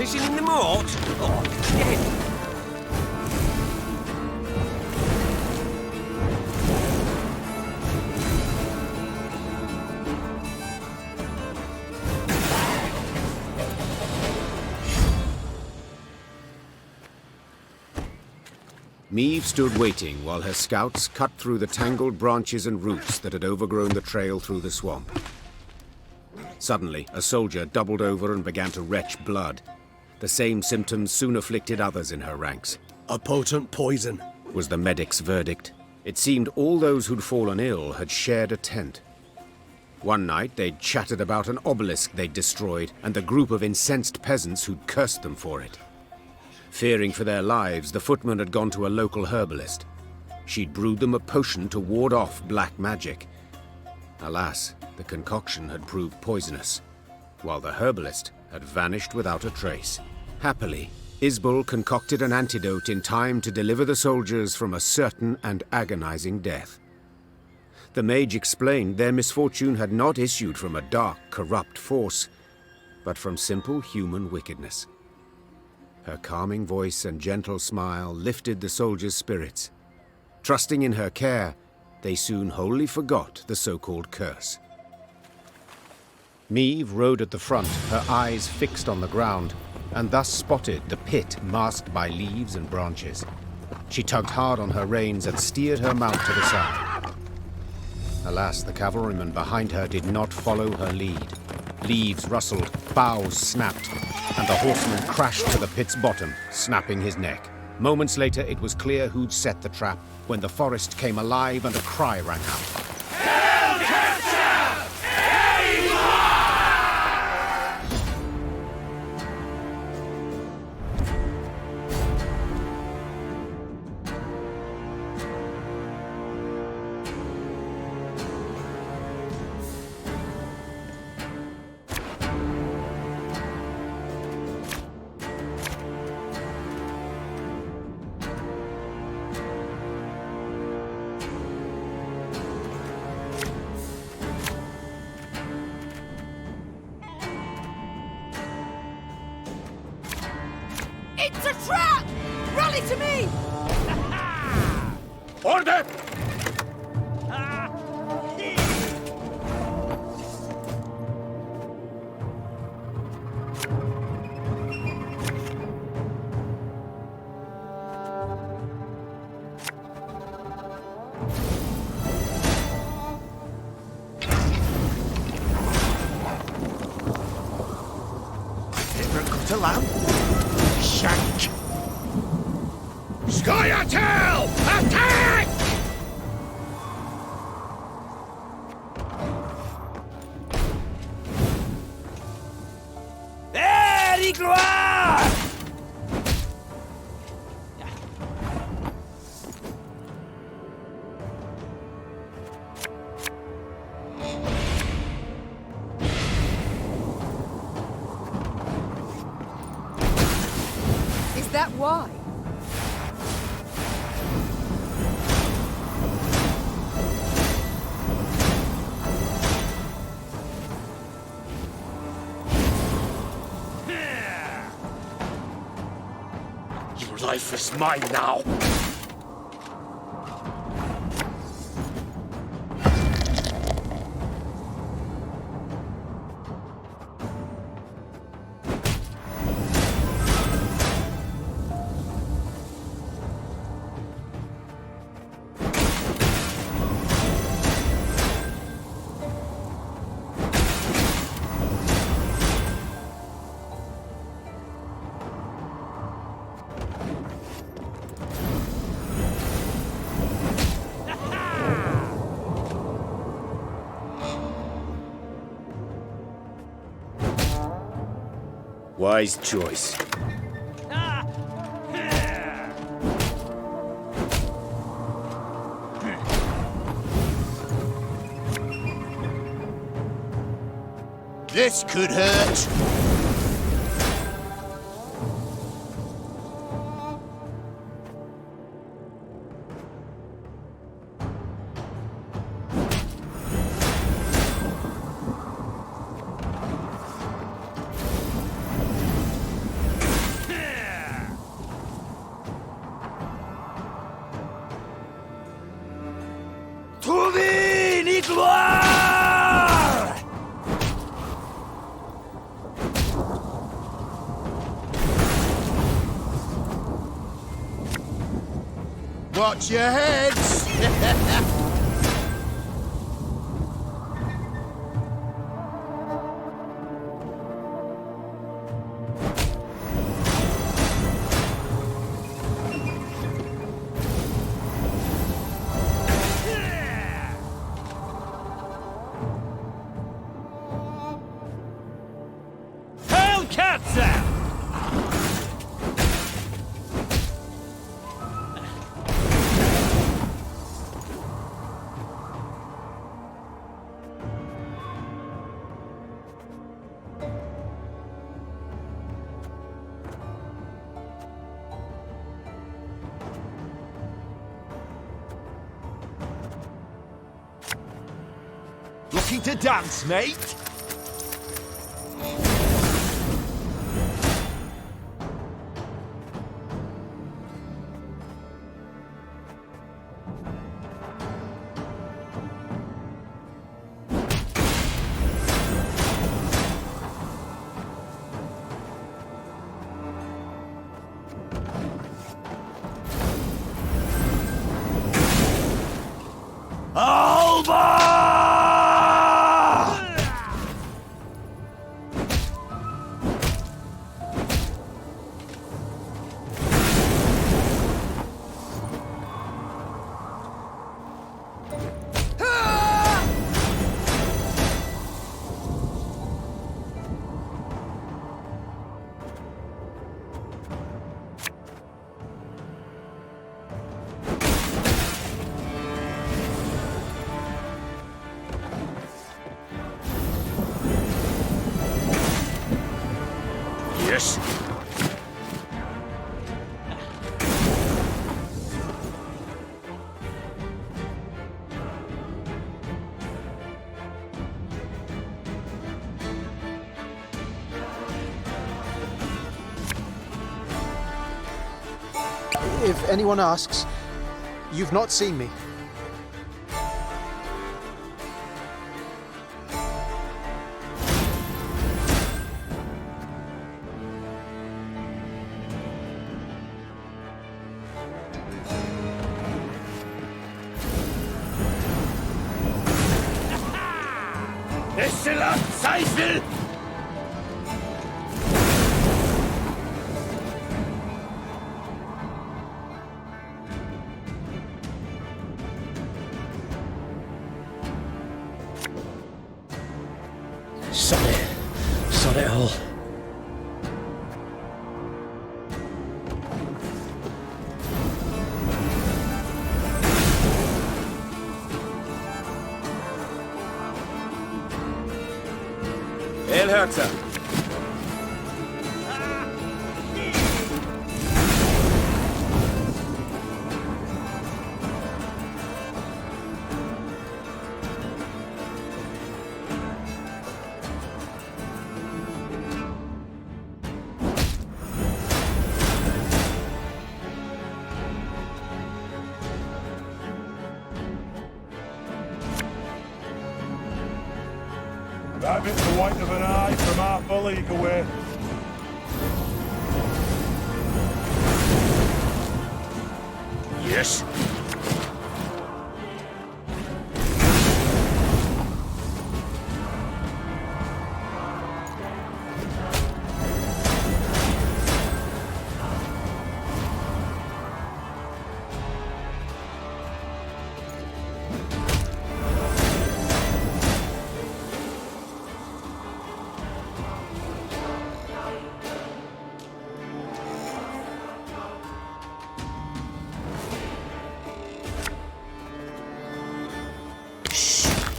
position in the mort? Oh, dead. Meve stood waiting while her scouts cut through the tangled branches and roots that had overgrown the trail through the swamp. Suddenly, a soldier doubled over and began to retch blood. The same symptoms soon afflicted others in her ranks. A potent poison, was the medic's verdict. It seemed all those who'd fallen ill had shared a tent. One night, they'd chatted about an obelisk they'd destroyed and the group of incensed peasants who'd cursed them for it. Fearing for their lives, the footman had gone to a local herbalist. She'd brewed them a potion to ward off black magic. Alas, the concoction had proved poisonous, while the herbalist had vanished without a trace. Happily, Isbel concocted an antidote in time to deliver the soldiers from a certain and agonizing death. The mage explained their misfortune had not issued from a dark, corrupt force, but from simple human wickedness. Her calming voice and gentle smile lifted the soldiers' spirits. Trusting in her care, they soon wholly forgot the so-called curse. Meve rode at the front, her eyes fixed on the ground, and thus spotted the pit masked by leaves and branches. She tugged hard on her reins and steered her mount to the side. Alas, the cavalryman behind her did not follow her lead. Leaves rustled, boughs snapped, and the horseman crashed to the pit's bottom, snapping his neck. Moments later, it was clear who'd set the trap when the forest came alive and a cry rang out. It's a trap! Rally to me! Order! Never got a lamp? Shank! Scoia'tael! Attack! There he gloire! Is that why? Your life is mine now. Wise choice. This could hurt. Watch your heads! Cats out! Looking to dance, mate? Yes. If anyone asks, you've not seen me. Excellent, Seifel! Sod it all. El Herzer. That bit's the white of an eye from half a league away. Yes.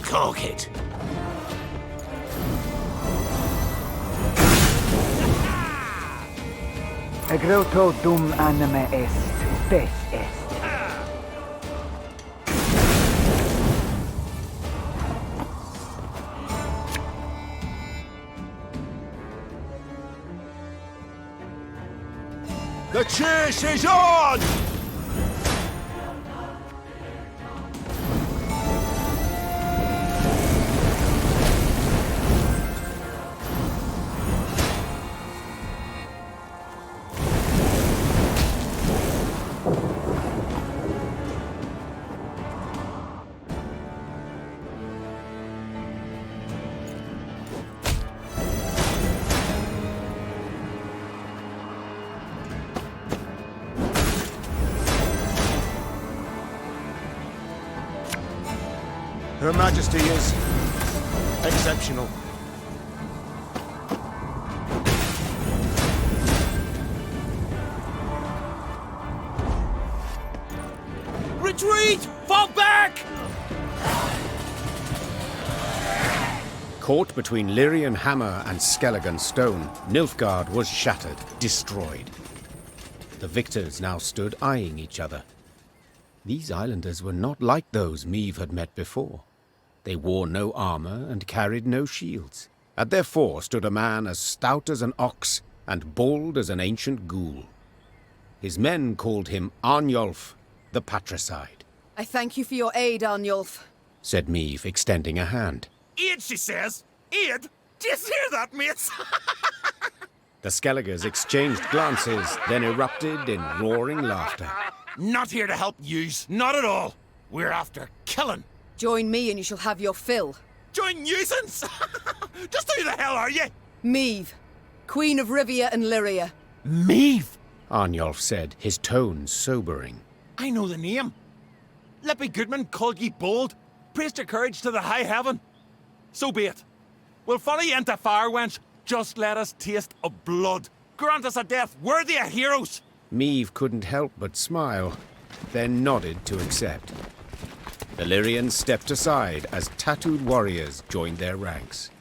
Cork it. Egroto dum anime est, spes est. The chase is on! Her Majesty is exceptional. Retreat! Fall back! Caught between Lyrian hammer and Skelligan stone, Nilfgaard was shattered, destroyed. The victors now stood eyeing each other. These islanders were not like those Meve had met before. They wore no armor and carried no shields. At their fore stood a man as stout as an ox and bald as an ancient ghoul. His men called him Arnulf, the Patricide. I thank you for your aid, Arnulf. Said Meve, extending a hand. Aid, she says. Aid? Do you hear that, mates? The Skelligers exchanged glances, then erupted in roaring laughter. Not here to help yous, not at all. We're after killing. Join me and you shall have your fill. Join nuisance? Just who the hell are you? Meve, Queen of Rivia and Lyria. Meve? Arnulf said, his tone sobering. I know the name. Lippy Goodman called ye bold, praised your courage to the high heaven. So be it. We'll follow ye into fire, wench. Just let us taste of blood. Grant us a death worthy of heroes. Meve couldn't help but smile, then nodded to accept. The Lyrians stepped aside as tattooed warriors joined their ranks.